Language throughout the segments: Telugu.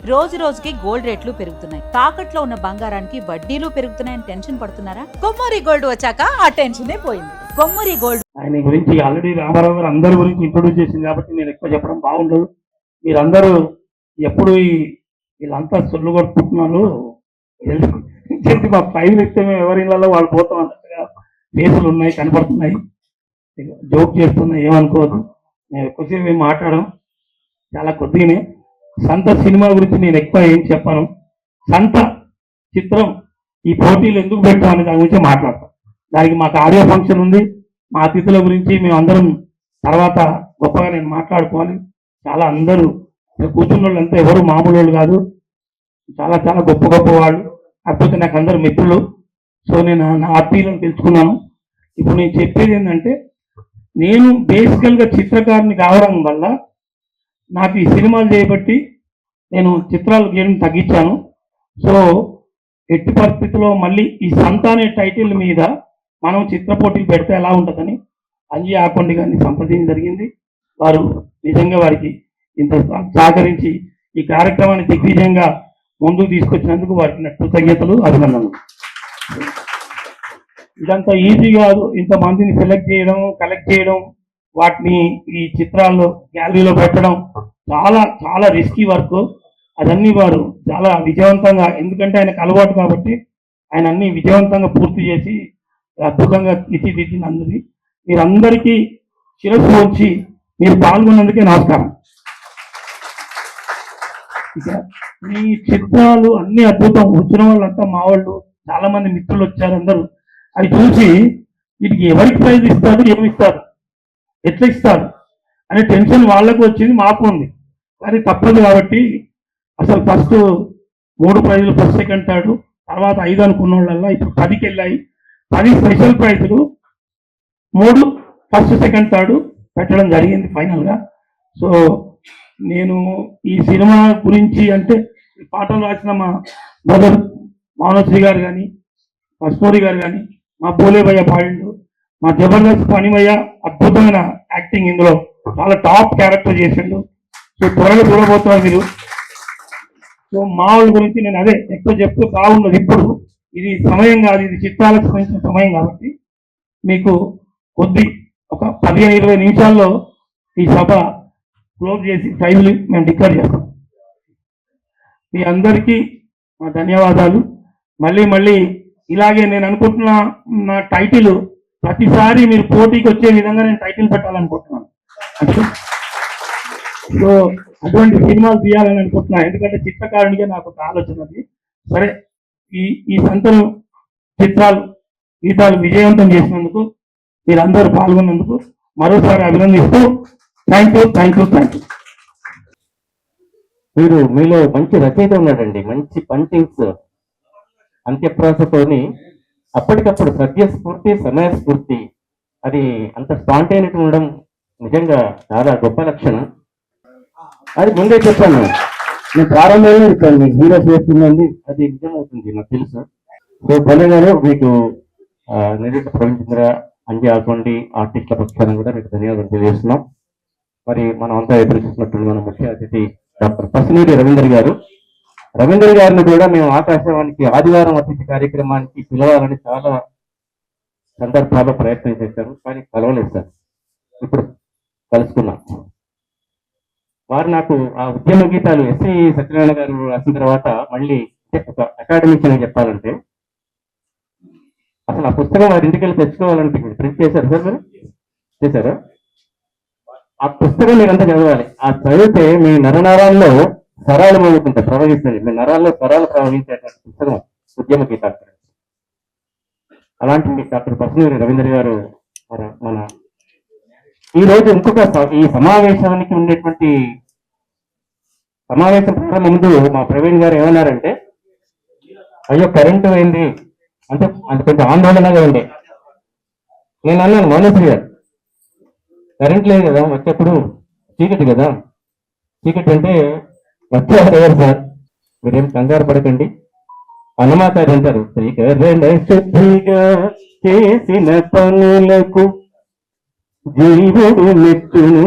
రోజు రోజుకి గోల్డ్ రేట్లు పెరుగుతున్నాయి. తాకట్లో ఉన్న బంగారానికి వడ్డీలు పెరుగుతున్నాయని టెన్షన్ పడుతున్నారా? కొమ్మూరి గోల్డ్ వచ్చాక ఆ టెన్షనే పోయింది. కొమ్మూరి గోల్డ్. ఆయన గురించి ఆల్రెడీ రామారావు గారు అందరి గురించి ఇంట్రొడ్యూస్ చేసింది కాబట్టి నేను ఎక్కువ చెప్పడం బాగుండదు. మీరందరూ ఎప్పుడు వీళ్ళంతా సొల్లు కొట్టుకుంటున్నారు, మా ఫైల్ ఇస్తే మేము ఎవరి ఇళ్ళలో వాళ్ళు పోతాం అన్నట్టుగా ఫేసులు ఉన్నాయి, కనపడుతున్నాయి, జోక్ చేస్తున్నాయి, ఏమనుకోవద్దు. నేను ఎక్కువసేపు మేము మాట్లాడడం చాలా కొద్దిగానే. సంత సినిమా గురించి నేను ఎక్కువ ఏం చెప్పాను. సంత చిత్రం ఈ పోటీలు ఎందుకు పెట్టామని దాని గురించి మాట్లాడతాం. దానికి మాకు ఆడియో ఫంక్షన్ ఉంది. మా అతిథుల గురించి మేము అందరం తర్వాత గొప్పగా నేను మాట్లాడుకోవాలి. చాలా అందరూ కూర్చున్న వాళ్ళు అంతా ఎవరు మామూలు వాళ్ళు కాదు, చాలా చాలా గొప్ప గొప్ప వాళ్ళు. కాకపోతే నాకు అందరు మిత్రులు. సో నేను నా ఆత్మీయులను తెలుసుకున్నాను. ఇప్పుడు నేను చెప్పేది ఏంటంటే, నేను బేసికల్గా చిత్రకారుని కావడం వల్ల నాకు ఈ సినిమాలు చేయబట్టి నేను చిత్రాలు గీయడం తగ్గించాను. సో ఎట్టి పరిస్థితుల్లో మళ్ళీ ఈ సంత అనే టైటిల్ మీద మనం చిత్ర పోటీలు పెడితే ఎలా ఉంటుందని అంజీ ఆకొండి గారిని సంప్రదించడం జరిగింది. వారు నిజంగా వారికి ఇంత సహకరించి ఈ కార్యక్రమాన్ని దిగ్విజయంగా ముందుకు తీసుకొచ్చినందుకు వారికి నా కృతజ్ఞతలు, అభినందనలు. ఇదంతా ఈజీ కాదు. ఇంతమందిని సెలెక్ట్ చేయడం, కలెక్ట్ చేయడం, వాటిని ఈ చిత్రాల్లో గ్యాలరీలో పెట్టడం చాలా చాలా రిస్కీ వర్క్. అదన్నీ వారు చాలా విజయవంతంగా, ఎందుకంటే ఆయనకు అలవాటు కాబట్టి ఆయన అన్ని విజయవంతంగా పూర్తి చేసి అద్భుతంగా తీర్చిదిద్దినందుకు మీరందరికీ శిరస్సు వచ్చి మీరు పాల్గొన్నందుకే నమస్కారం. ఇక మీ చిత్రాలు అన్ని అద్భుతం. వచ్చిన వాళ్ళంతా మా వాళ్ళు, చాలా మంది మిత్రులు వచ్చారు. అందరూ అవి చూసి వీటికి ఎవరికి ప్రైజ్ ఇస్తారు, ఏమి ఇస్తారు, ఎట్లా ఇస్తారు అనే టెన్షన్ వాళ్ళకు వచ్చింది, మాకు ఉంది. కానీ తప్పదు కాబట్టి అసలు ఫస్ట్ 3 ప్రైజులు, ఫస్ట్ సెకండ్ థర్డ్, తర్వాత 5 అనుకున్న వాళ్ళ ఇప్పుడు 10కి వెళ్ళాయి. 10 స్పెషల్ ప్రైజులు, 3 ఫస్ట్ సెకండ్ థర్డ్ పెట్టడం జరిగింది ఫైనల్గా. సో నేను ఈ సినిమా గురించి అంటే పాటలు రాసిన మా బ్రదర్ మానశ్రీ గారు కానీ, కస్తూరి గారు కానీ, మా బోలేభయ్య పాడిండు, మా జబర్దస్త్ పనిమయ్య అద్భుతమైన యాక్టింగ్, ఇందులో చాలా టాప్ క్యారెక్టర్ చేసిండు. సో త్వరగా చూడబోతున్నారు మీరు. సో మా వాళ్ళ గురించి నేను అదే ఎక్కువ చెప్తూ బాగుండదు. ఇప్పుడు ఇది సమయం కాదు, ఇది చిత్రాలకు సంబంధించిన సమయం కాబట్టి మీకు ఒక 15-20 నిమిషాల్లో ఈ సభ క్లోజ్ చేసి టైంలు మేము డిక్లేర్ చేస్తాం. మీ అందరికీ మా ధన్యవాదాలు. మళ్ళీ ఇలాగే నేను అనుకుంటున్న నా టైటిల్ ప్రతిసారి మీరు పోటీకి వచ్చే విధంగా నేను టైటిల్ పెట్టాలనుకుంటున్నాను. సో అటువంటి సినిమాలు తీయాలని అనుకుంటున్నాను. ఎందుకంటే చిత్రకారునిగా నాకు ఒక ఆలోచన ఉంది. సరే, ఈ సంతను చిత్రాలు గీతాలు విజయవంతం చేసినందుకు, మీరందరూ పాల్గొన్నందుకు మరోసారి అభినందిస్తూ థ్యాంక్ యూ. మీలో మంచి రచయిత ఉన్నాడండి, మంచి పంటింగ్స్, అంత్యప్రాసతోని అప్పటికప్పుడు సద్యస్ఫూర్తి, సమయస్ఫూర్తి, అది అంత స్పాంటేనిటీ ఉండడం నిజంగా చాలా గొప్ప లక్షణం. అది ముందే చెప్పాను, నేను ప్రారంభంలో చెప్పాను హీరో చేస్తుందండి, అది నిజమవుతుంది నాకు తెలుసు. సో భలే గారు, మీకు నిరుత ప్రవీణ్ అంజీ ఆకొండి ఆర్టిస్టుల పక్షాన్ని కూడా మీకు ధన్యవాదాలు తెలియజేస్తున్నాం. మరి మనం అంతా ఎదురు చూసినట్టు మన ముఖ్య అతిథి డాక్టర్ పసునూరి రవీంద్ర గారు. రవీంద్ర గారిని కూడా మేము ఆకాశవాణికి ఆదివారం అతిథి కార్యక్రమానికి పిలవాలని చాలా సందర్భాల్లో ప్రయత్నం చేశారు, కానీ కలవలేదు సార్. ఇప్పుడు కలుసుకున్నాం. వారు నాకు ఆ ఉద్యమ గీతాలు ఎస్వి సత్యనారాయణ గారు రాసిన తర్వాత మళ్ళీ ఒక అకాడమిక్ అని చెప్పాలంటే అసలు ఆ పుస్తకం వారి ఇంటికి వెళ్ళి తెచ్చుకోవాలనిపించింది. ప్రింట్ చేశారు సార్, మీరు చేశారా? ఆ పుస్తకం మీరంతా చదవాలి. ఆ చదివితే మీ నరనరాల్లో స్వరాలు మోగుతుంటాయి, ప్రవహిస్తుంది. మీ నరాల్లో స్వరాలు ప్రవహించేటువంటి పుస్తకం ఉద్యమ గీతాలు. అలాంటి డాక్టర్ పసునూరి రవీంద్ర గారు మన ఈ రోజు ఇంకొక ఈ సమావేశానికి ఉండేటువంటి సమావేశం ప్రారంభం ముందు మా ప్రవీణ్ గారు ఏమన్నారంటే, అయ్యో కరెంటు అయింది అంటే అది కొంచెం ఆందోళనగా ఉండే. నేను అన్నాను, మౌనశ్రీ గారు కరెంట్ లేదు కదా, వచ్చేప్పుడు చీకటి కదా, చీకటి అంటే వచ్చేవారు ఎవరు సార్, మీరేం కంగారు పడకండి, అన్నమాచారి అంటారు, శుద్ధిగా చేసిన పనులకు జీవుడు మెచ్చును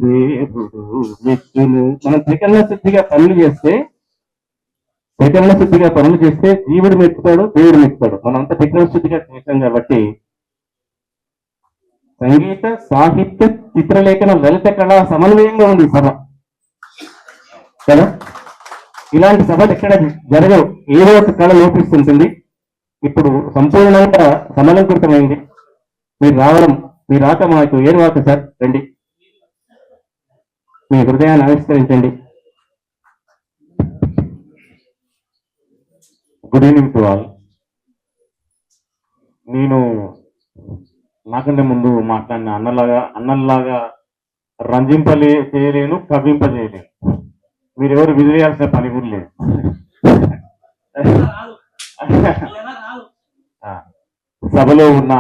దేవుడు మెచ్చును. మనం త్రికరణ శుద్ధిగా పనులు చేస్తే జీవుడు మెచ్చుతాడు, దేవుడు మెచ్చుతాడు. మనం అంతా త్రికరణ శుద్ధిగా చేశాం కాబట్టి సంగీత సాహిత్య చిత్రలేఖన లలిత కళా సమన్వయంగా ఉంది ఈ సభ కదా. ఇలాంటి సభలు ఎక్కడ జరగవు, ఏదో ఒక కళ లోపిస్తుంటుంది. ఇప్పుడు సంపూర్ణంగా సమలంకృతమైంది. మీరు రావడం, మీ రాక మాకు ఏం రాక సార్, రండి, మీ హృదయాన్ని ఆవిష్కరించండి. Good evening to all. నేను నాకంటే ముందు మాట్లాడిన అన్నల్లాగా చేయలేను, కవింపజేయలేను. మీరెవరు విదిలేయాల్సిన పని కూడా లేదు. సభలో ఉన్న,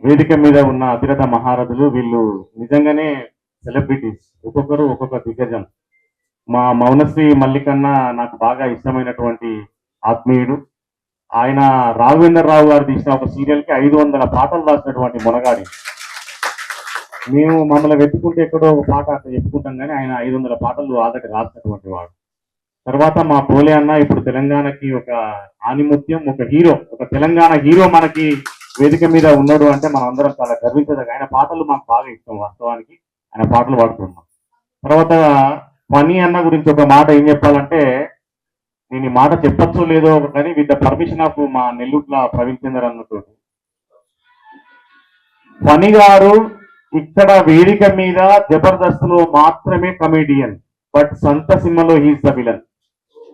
వేదిక మీద ఉన్న అతిరథ మహారథులు వీళ్ళు నిజంగానే సెలబ్రిటీస్, ఒక్కొక్కరు ఒక్కొక్క దిగ్గజం. మా మౌనశ్రీ మల్లికన్న నాకు బాగా ఇష్టమైనటువంటి ఆత్మీయుడు. ఆయన రాఘవేంద్రరావు గారు తీసిన ఒక సీరియల్ కి 500 పాటలు రాసినటువంటి మొనగాడి. మేము మమ్మల్ని వెతుకుంటే ఎక్కడో ఒక పాట అట్లా చెప్పుకుంటాం, కానీ ఆయన 500 పాటలు ఆల్రెడీ రాసినటువంటి వాడు. తర్వాత మా పోలే అన్న ఇప్పుడు తెలంగాణకి ఒక ఆనిముత్యం, ఒక హీరో, ఒక తెలంగాణ హీరో మనకి వేదిక మీద ఉన్నాడు అంటే మనం అందరం చాలా గర్వించదగ్గ. ఆయన పాటలు మాకు బాగా ఇష్టం. వాస్తవానికి ఆయన పాటలు పాడుతున్నాం. తర్వాత ఫనీ అన్న గురించి ఒక మాట ఏం చెప్పాలంటే, నేను ఈ మాట చెప్పచ్చో లేదో కానీ విత్ ద పర్మిషన్ ఆఫ్ మా నెల్లూట్ల ప్రవీణ్ చందర్ అన్నతో, ఫనీ గారు ఇక్కడ వేదిక మీద జబర్దస్త్ లో మాత్రమే కమెడియన్, బట్ సంత సినిమాలో హీస్ ద విలన్.